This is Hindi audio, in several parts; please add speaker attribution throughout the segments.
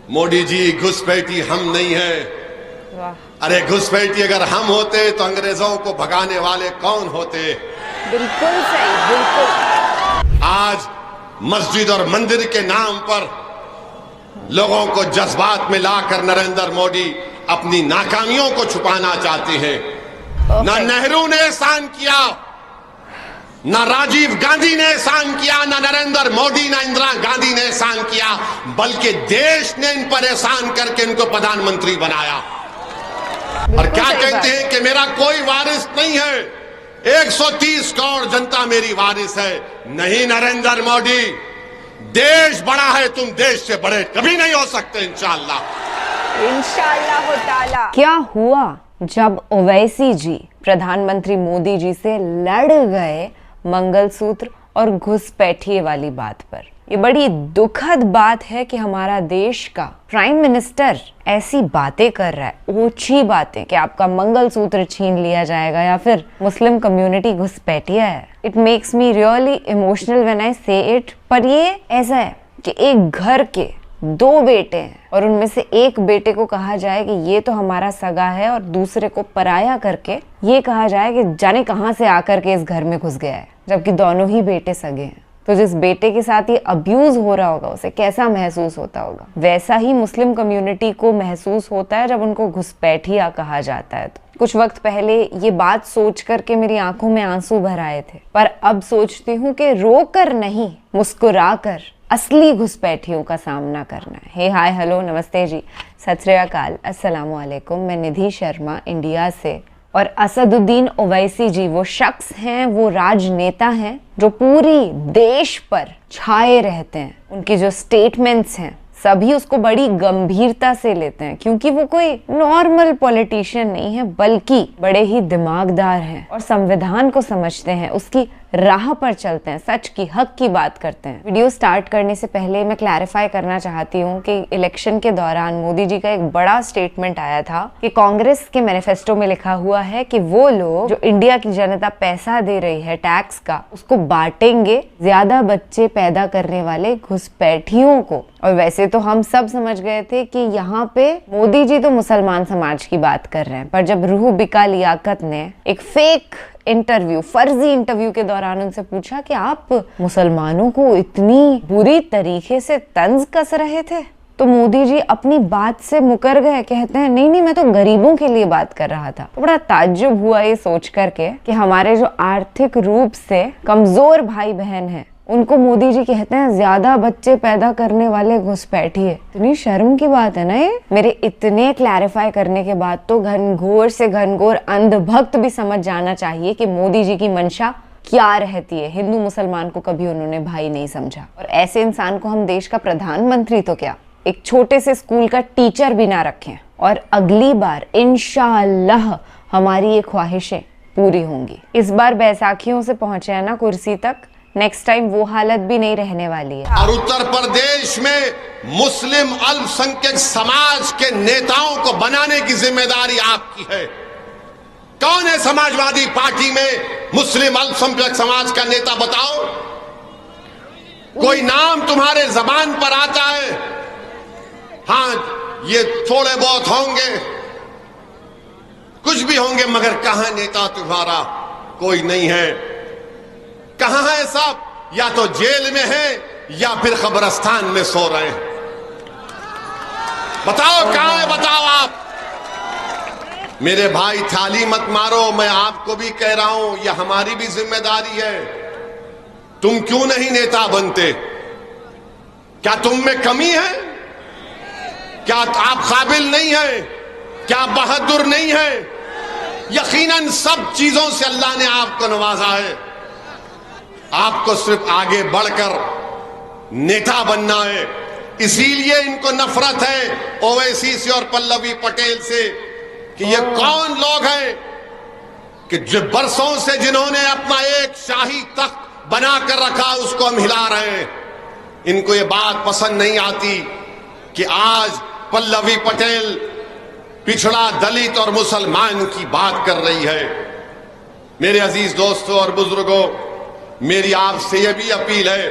Speaker 1: मोदी जी घुसपैठी हम नहीं है। अरे घुसपैठी अगर हम होते तो अंग्रेजों को भगाने वाले कौन होते?
Speaker 2: बिल्कुल सही, बिल्कुल।
Speaker 1: आज मस्जिद और मंदिर के नाम पर लोगों को जज्बात में लाकर नरेंद्र मोदी अपनी नाकामियों को छुपाना चाहते हैं। ना नेहरू ने एहसान किया, ना राजीव गांधी ने एहसान किया, ना नरेंद्र मोदी, ना इंदिरा गांधी ने एहसान किया, बल्कि देश ने इन पर एहसान करके इनको प्रधानमंत्री बनाया। और क्या कहते हैं कि मेरा कोई वारिस नहीं है, 130 करोड़ जनता मेरी वारिस है। नहीं नरेंद्र मोदी, देश बड़ा है, तुम देश से बड़े कभी नहीं हो सकते। इंशाअल्लाह
Speaker 2: इंशाअल्लाह ताला। क्या हुआ जब ओवैसी जी प्रधानमंत्री मोदी जी से लड़ गए मंगलसूत्र और घुसपैठिए वाली बात पर? ये बड़ी दुखद बात है कि हमारा देश का प्राइम मिनिस्टर ऐसी बातें कर रहा है, ओछी बातें, कि आपका मंगलसूत्र छीन लिया जाएगा या फिर मुस्लिम कम्युनिटी घुसपैठिया है। It makes me really emotional when I से इट। पर ये ऐसा है कि एक घर के 2 बेटे हैं और उनमें से एक बेटे को कहा जाए कि ये तो हमारा सगा है और दूसरे को पराया करके ये कहा जाए कि जाने कहां से आकर के इस घर में घुस गया है, जबकि दोनों ही बेटे सगे हैं। तो जिस बेटे के साथ ये अब्यूज हो रहा होगा उसे कैसा महसूस होता होगा? वैसा ही मुस्लिम कम्युनिटी को महसूस होता है जब उनको घुसपैठिया कहा जाता है। तो कुछ वक्त पहले ये बात सोच करके मेरी आंखों में आंसू भर आए थे, पर अब सोचती हूँ कि रोकर नहीं, मुस्कुरा कर असली घुसपैठियों का सामना करना है। हे हाय हेलो नमस्ते जी, सत श्री अकाल, अस्सलाम वालेकुम। मैं निधि शर्मा इंडिया से। और असदुद्दीन ओवैसी जी वो शख्स हैं, वो राजनेता हैं जो पूरी देश पर छाए रहते हैं। उनकी जो स्टेटमेंट्स हैं सभी उसको बड़ी गंभीरता से लेते हैं, क्योंकि वो कोई नॉर्मल पॉलिटिशियन नहीं है, बल्कि बड़े ही दिमागदार हैं और संविधान को समझते हैं, उसकी राह पर चलते हैं, सच की हक की बात करते हैं। वीडियो स्टार्ट करने से पहले मैं क्लैरिफाई करना चाहती हूँ कि इलेक्शन के दौरान मोदी जी का एक बड़ा स्टेटमेंट आया था कि कांग्रेस के मैनिफेस्टो में लिखा हुआ है कि वो लोग जो इंडिया की जनता पैसा दे रही है टैक्स का, उसको बांटेंगे ज्यादा बच्चे पैदा करने वाले घुसपैठियों को। और वैसे तो हम सब समझ गए थे कि यहाँ पे मोदी जी तो मुसलमान समाज की बात कर रहे हैं, पर जब रूह बिका लियाकत ने एक फेक इंटरव्यू, फर्जी इंटरव्यू के दौरान उनसे पूछा कि आप मुसलमानों को इतनी बुरी तरीके से तंज कस रहे थे, तो मोदी जी अपनी बात से मुकर गए। कहते हैं नहीं नहीं, मैं तो गरीबों के लिए बात कर रहा था। तो बड़ा ताज्जुब हुआ ये सोच करके कि हमारे जो आर्थिक रूप से कमजोर भाई बहन हैं उनको मोदी जी कहते हैं ज्यादा बच्चे पैदा करने वाले घुसपैठिए। इतनी शर्म की बात है ना ये। मेरे इतने क्लैरिफाई करने के बाद तो घनघोर से घनघोर अंधभक्त भी समझ जाना चाहिए कि मोदी जी की मंशा क्या रहती है। हिंदू मुसलमान को कभी उन्होंने भाई नहीं समझा, और ऐसे इंसान को हम देश का प्रधानमंत्री तो क्या, एक छोटे से स्कूल का टीचर भी ना रखें। और अगली बार इंशाअल्लाह हमारी ये ख्वाहिशें पूरी होंगी। इस बार बैसाखियों से पहुंचे हैं ना कुर्सी तक, नेक्स्ट टाइम वो हालत भी नहीं रहने वाली है।
Speaker 1: और उत्तर प्रदेश में मुस्लिम अल्पसंख्यक समाज के नेताओं को बनाने की जिम्मेदारी आपकी है। कौन है समाजवादी पार्टी में मुस्लिम अल्पसंख्यक समाज का नेता? बताओ, कोई नाम तुम्हारे जबान पर आता है? हाँ, ये थोड़े बहुत होंगे, कुछ भी होंगे, मगर कहां नेता तुम्हारा? कोई नहीं है। कहां है सब? या तो जेल में है या फिर कब्रिस्तान में सो रहे हैं। बताओ कहां है, बताओ आप। मेरे भाई थाली मत मारो, मैं आपको भी कह रहा हूं, यह हमारी भी जिम्मेदारी है। तुम क्यों नहीं नेता बनते? क्या तुम में कमी है? क्या आप काबिल नहीं है? क्या बहादुर नहीं है? यकीनन सब चीजों से अल्लाह ने आपको नवाजा है। आपको सिर्फ आगे बढ़कर नेता बनना है। इसीलिए इनको नफरत है ओवैसी से और पल्लवी पटेल से कि ये कौन लोग हैं कि जो बरसों से जिन्होंने अपना एक शाही तख्त बनाकर रखा उसको हम हिला रहे हैं। इनको ये बात पसंद नहीं आती कि आज पल्लवी पटेल पिछड़ा दलित और मुसलमान की बात कर रही है। मेरे अजीज दोस्तों और बुजुर्गों, मेरी आपसे यह भी अपील है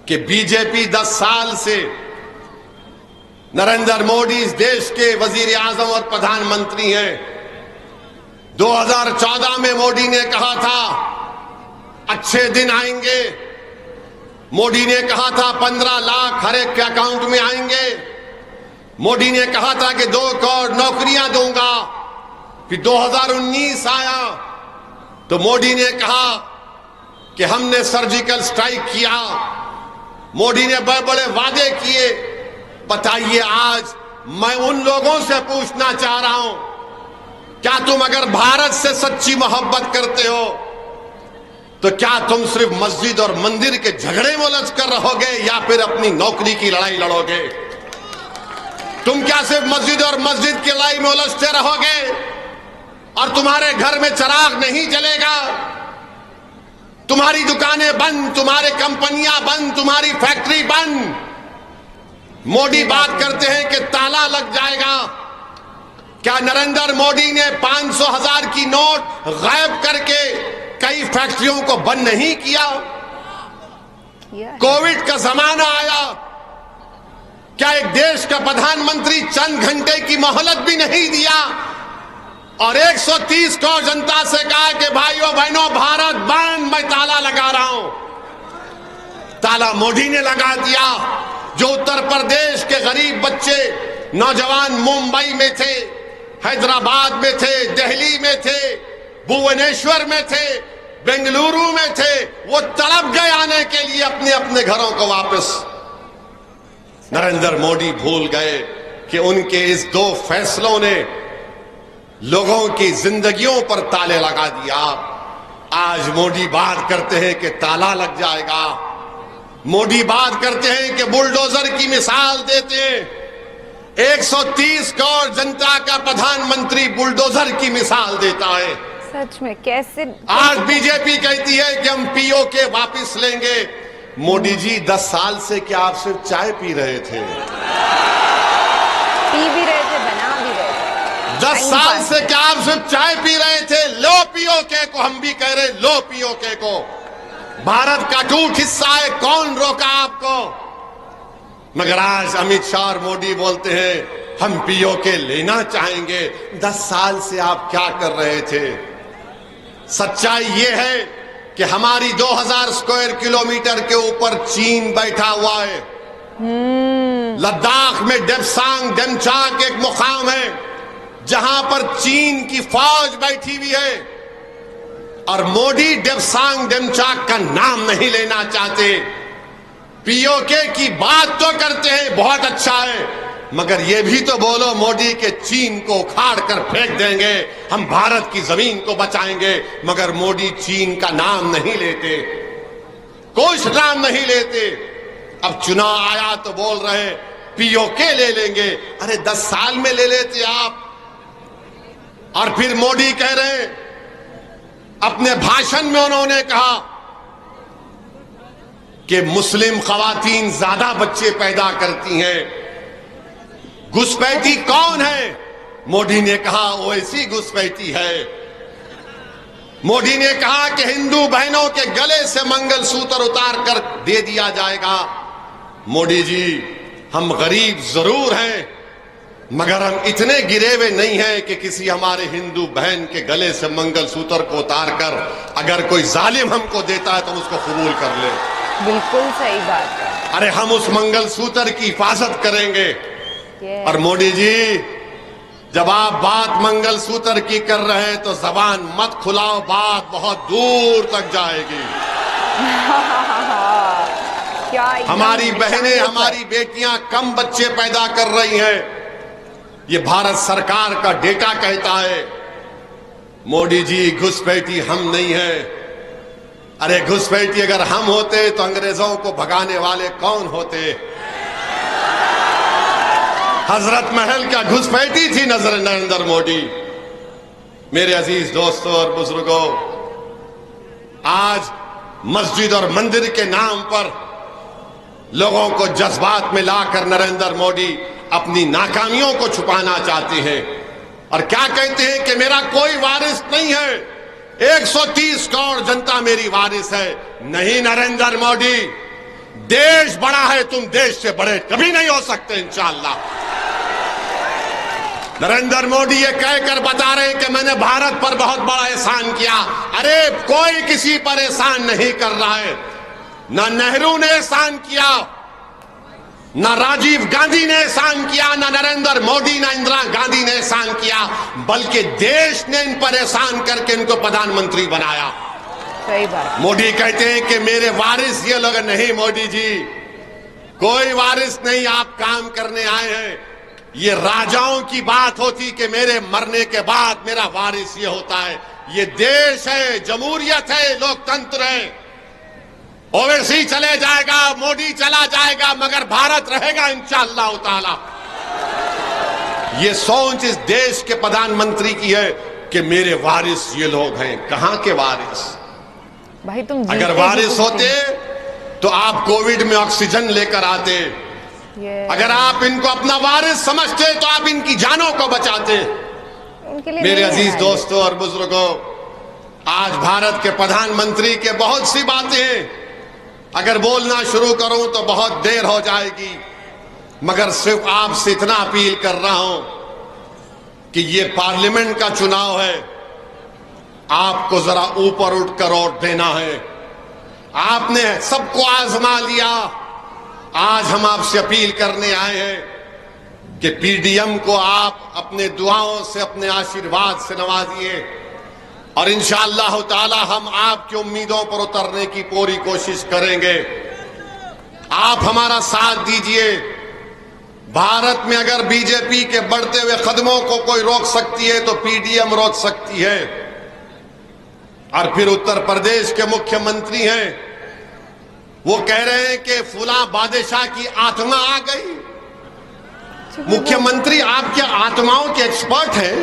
Speaker 1: कि बीजेपी 10 साल से नरेंद्र मोदी इस देश के वजीर आजम और प्रधानमंत्री हैं। 2014 में मोदी ने कहा था अच्छे दिन आएंगे। मोदी ने कहा था 15 लाख हर एक के अकाउंट में आएंगे। मोदी ने कहा था कि 2 करोड़ नौकरियां दूंगा। फिर 2019 आया तो मोदी ने कहा कि हमने सर्जिकल स्ट्राइक किया। मोदी ने बड़े बड़े वादे किए। बताइए, आज मैं उन लोगों से पूछना चाह रहा हूं, क्या तुम अगर भारत से सच्ची मोहब्बत करते हो तो क्या तुम सिर्फ मस्जिद और मंदिर के झगड़े में उलझ कर रहोगे या फिर अपनी नौकरी की लड़ाई लड़ोगे? तुम क्या सिर्फ मस्जिद की लड़ाई में उलझते रहोगे और तुम्हारे घर में चिराग नहीं जलेगा, तुम्हारी दुकानें बंद, तुम्हारी कंपनियां बंद, तुम्हारी फैक्ट्री बंद? मोदी बात करते हैं कि ताला लग जाएगा। क्या नरेंद्र मोदी ने 500,000 की नोट गायब करके कई फैक्ट्रियों को बंद नहीं किया? कोविड का जमाना आया, क्या एक देश का प्रधानमंत्री चंद घंटे की मोहलत भी नहीं दिया और 130 करोड़ जनता से कहा कि भाइयों बहनों भारत बंद, मैं ताला लगा रहा हूं? ताला मोदी ने लगा दिया। जो उत्तर प्रदेश के गरीब बच्चे नौजवान मुंबई में थे, हैदराबाद में थे, दिल्ली में थे, भुवनेश्वर में थे, बेंगलुरु में थे, वो तड़प गए आने के लिए अपने अपने घरों को वापस। नरेंद्र मोदी भूल गए कि उनके इस 2 फैसलों ने लोगों की जिंदगियों पर ताले लगा दिया। आज मोदी बात करते हैं कि ताला लग जाएगा। मोदी बात करते हैं कि बुलडोजर की मिसाल देते हैं। 130 करोड़ जनता का प्रधानमंत्री बुलडोजर की मिसाल देता है।
Speaker 2: सच में कैसे?
Speaker 1: आज बीजेपी कहती है कि हम पीओके वापस लेंगे। मोदी जी 10 साल से क्या आप सिर्फ चाय पी रहे थे?
Speaker 2: पी भी रहे थे, बना भी रहे थे।
Speaker 1: 10 साल से क्या आप सिर्फ चाय पी रहे थे? लो पीओके को, हम भी कह रहे लो पीओके को। भारत का टूट हिस्सा है, कौन रोका आपको? मगर आज अमित शाह और मोदी बोलते हैं हम पीओके लेना चाहेंगे। 10 साल से आप क्या कर रहे थे? सच्चाई ये है कि हमारी 2000 स्क्वायर किलोमीटर के ऊपर चीन बैठा हुआ है। लद्दाख में डेप्सांग डेमचाक एक मुकाम है जहां पर चीन की फौज बैठी हुई है और मोदी डेप्सांग डेमचाक का नाम नहीं लेना चाहते। पीओके की बात तो करते हैं, बहुत अच्छा है, मगर ये भी तो बोलो मोदी के चीन को उखाड़ कर फेंक देंगे, हम भारत की जमीन को बचाएंगे। मगर मोदी चीन का नाम नहीं लेते, कुछ नाम नहीं लेते। अब चुनाव आया तो बोल रहे पीओके ले लेंगे। अरे 10 साल में ले लेते आप। और फिर मोदी कह रहे अपने भाषण में उन्होंने कहा कि मुस्लिम खवातीन ज्यादा बच्चे पैदा करती हैं। घुसपैठी कौन है? मोदी ने कहा ओवैसी घुसपैठी है। मोदी ने कहा कि हिंदू बहनों के गले से मंगलसूत्र उतार कर दे दिया जाएगा। मोदी जी, हम गरीब जरूर हैं मगर हम इतने गिरे हुए नहीं हैं कि किसी हमारे हिंदू बहन के गले से मंगलसूत्र को उतार कर अगर कोई जालिम हमको देता है तो उसको कबूल कर ले।
Speaker 2: बिल्कुल सही बात है।
Speaker 1: अरे हम उस मंगलसूत्र की हिफाजत करेंगे। और मोदी जी, जब आप बात मंगलसूत्र की कर रहे हैं तो जबान मत खुलाओ, बात बहुत दूर तक जाएगी।
Speaker 2: क्या
Speaker 1: हमारी बहनें, हमारी बेटियां कम बच्चे पैदा कर रही हैं, ये भारत सरकार का डेटा कहता है। मोदी जी, घुसपैठी हम नहीं है। अरे घुसपैठी अगर हम होते तो अंग्रेजों को भगाने वाले कौन होते? हजरत महल का घुसपैठी थी नरेंद्र मोदी। मेरे अजीज दोस्तों और बुजुर्गों, आज मस्जिद और मंदिर के नाम पर लोगों को जज्बात में लाकर नरेंद्र मोदी अपनी नाकामियों को छुपाना चाहते हैं और क्या कहते हैं कि मेरा कोई वारिस नहीं है, 130 करोड़ जनता मेरी वारिस है। नहीं नरेंद्र मोदी, देश बड़ा है, तुम देश से बड़े कभी नहीं हो सकते इंशाअल्लाह। नरेंद्र मोदी ये कहकर बता रहे हैं कि मैंने भारत पर बहुत बड़ा एहसान किया। अरे कोई किसी पर एहसान नहीं कर रहा है। ना नेहरू ने एहसान किया, ना राजीव गांधी ने एहसान किया, ना नरेंद्र मोदी, ना इंदिरा गांधी ने एहसान किया, बल्कि देश ने इन पर एहसान करके इनको प्रधानमंत्री बनाया।
Speaker 2: सही बात।
Speaker 1: मोदी कहते हैं कि मेरे वारिस ये लोग नहीं। मोदी जी, कोई वारिस नहीं, आप काम करने आए हैं। ये राजाओं की बात होती कि मेरे मरने के बाद मेरा वारिस ये होता है। ये देश है, जमहूरियत है, लोकतंत्र है। ओवैसी चले जाएगा, मोदी चला जाएगा, मगर भारत रहेगा इंशाअल्लाह ताला। ये सोच इस देश के प्रधानमंत्री की है कि मेरे वारिस ये लोग हैं। कहां के वारिस?
Speaker 2: भाई तुम
Speaker 1: अगर वारिस होते तो आप कोविड में ऑक्सीजन लेकर आते। अगर आप इनको अपना वारिस समझते तो आप इनकी जानों को बचाते। मेरे अजीज दोस्तों और बुजुर्गों, आज भारत के प्रधानमंत्री के बहुत सी बातें हैं। अगर बोलना शुरू करूं तो बहुत देर हो जाएगी, मगर सिर्फ आपसे इतना अपील कर रहा हूं कि ये पार्लियामेंट का चुनाव है। आपको जरा ऊपर उठकर वोट देना है। आपने सबको आजमा लिया। आज हम आपसे अपील करने आए हैं कि पीडीएम को आप अपने दुआओं से, अपने आशीर्वाद से नवाजिए और इंशाअल्लाह ताला हम आपकी उम्मीदों पर उतरने की पूरी कोशिश करेंगे। आप हमारा साथ दीजिए। भारत में अगर बीजेपी के बढ़ते हुए कदमों को कोई रोक सकती है तो पीडीएम रोक सकती है। और फिर उत्तर प्रदेश के मुख्यमंत्री हैं, वो कह रहे हैं कि फुला बादशाह की आत्मा आ गई। मुख्यमंत्री आपके आत्माओं के एक्सपर्ट हैं।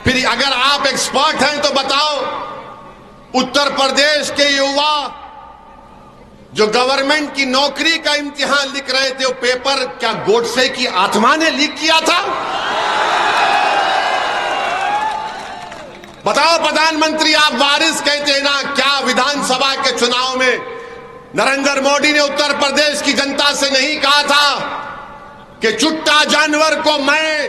Speaker 1: फिर अगर आप एक्सपर्ट हैं तो बताओ, उत्तर प्रदेश के युवा जो गवर्नमेंट की नौकरी का इम्तिहान लिख रहे थे, वो पेपर क्या गोडसे की आत्मा ने लीक किया था? बताओ प्रधानमंत्री, आप वारिस कहते हैं ना, क्या विधानसभा के चुनाव में नरेंद्र मोदी ने उत्तर प्रदेश की जनता से नहीं कहा था कि चुट्टा जानवर को मैं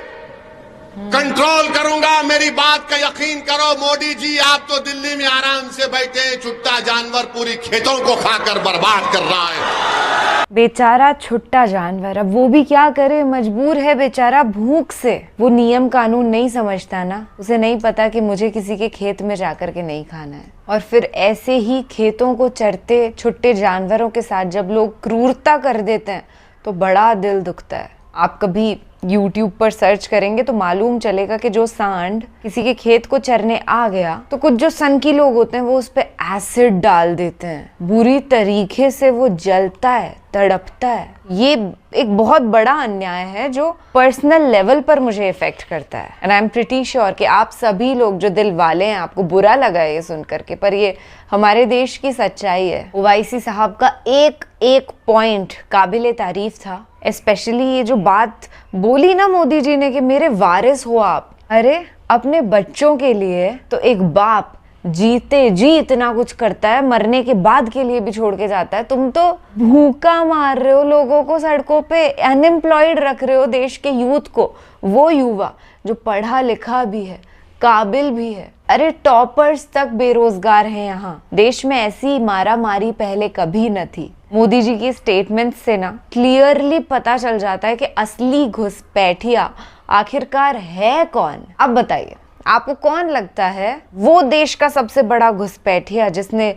Speaker 1: कंट्रोल करूंगा? मेरी बात का यकीन करो मोदी जी, आप तो दिल्ली में आराम से बैठे हैं, छुट्टा जानवर पूरी खेतों को खाकर बर्बाद कर रहा है।
Speaker 2: बेचारा छुट्टा जानवर, अब वो भी क्या करे, मजबूर है बेचारा भूख से। वो नियम कानून नहीं समझता ना, उसे नहीं पता कि मुझे किसी के खेत में जाकर के नहीं खाना है। और फिर ऐसे ही खेतों को चरते छुट्टे जानवरों के साथ जब लोग क्रूरता कर देते हैं तो बड़ा दिल दुखता है। आप कभी YouTube पर सर्च करेंगे तो मालूम चलेगा कि जो सांड किसी के खेत को चरने आ गया तो कुछ जो सनकी लोग होते हैं वो उस पे एसिड डाल देते हैं। बुरी तरीके से वो जलता है, तड़पता है। ये एक बहुत बड़ा अन्याय है जो पर्सनल लेवल पर मुझे इफेक्ट करता है। And I am pretty sure कि आप सभी लोग जो दिल वाले हैं, आपको बुरा लगा है ये सुन करके, पर ये हमारे देश की सच्चाई है। ओवैसी साहब का एक एक पॉइंट काबिले तारीफ था। स्पेशली ये जो बात बोली ना मोदी जी ने कि मेरे वारिस हो आप। अरे अपने बच्चों के लिए तो एक बाप जीते जी इतना कुछ करता है, मरने के बाद के लिए भी छोड़ के जाता है। तुम तो भूखा मार रहे हो लोगों को सड़कों पे, अनएम्प्लॉयड रख रहे हो देश के यूथ को, वो युवा जो पढ़ा लिखा भी है, काबिल भी है। अरे टॉपर्स तक बेरोजगार हैं यहाँ। देश में ऐसी मारा मारी पहले कभी न थी। मोदी जी की स्टेटमेंट से ना क्लियरली पता चल जाता है कि असली घुसपैठिया आखिरकार है कौन। अब बताइए, आपको कौन लगता है वो देश का सबसे बड़ा घुसपैठिया जिसने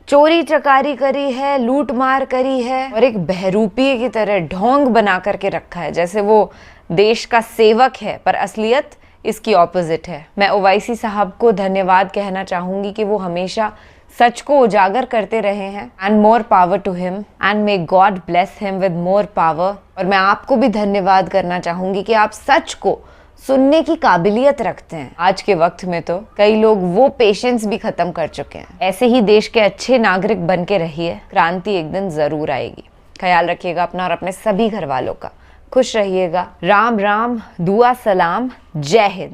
Speaker 2: चोरी चकारी करी है, लूट मार करी है और एक बहरूपी की तरह ढोंग बना करके रखा है, जैसे वो देश का सेवक है, पर असलियत इसकी ऑपोजिट है। मैं ओवैसी साहब को धन्यवाद कहना चाहूंगी कि वो हमेशा सच को उजागर करते रहे हैं। And more power to him and may God bless him with more power. और मैं आपको भी धन्यवाद करना चाहूंगी कि आप सच को सुनने की काबिलियत रखते हैं। आज के वक्त में तो कई लोग वो पेशेंस भी खत्म कर चुके हैं। ऐसे ही देश के अच्छे नागरिक बन के रहिए, क्रांति एक दिन जरूर आएगी। ख्याल रखिएगा अपना और अपने सभी घर वालों का। खुश रहिएगा। राम राम, दुआ सलाम, जय हिंद।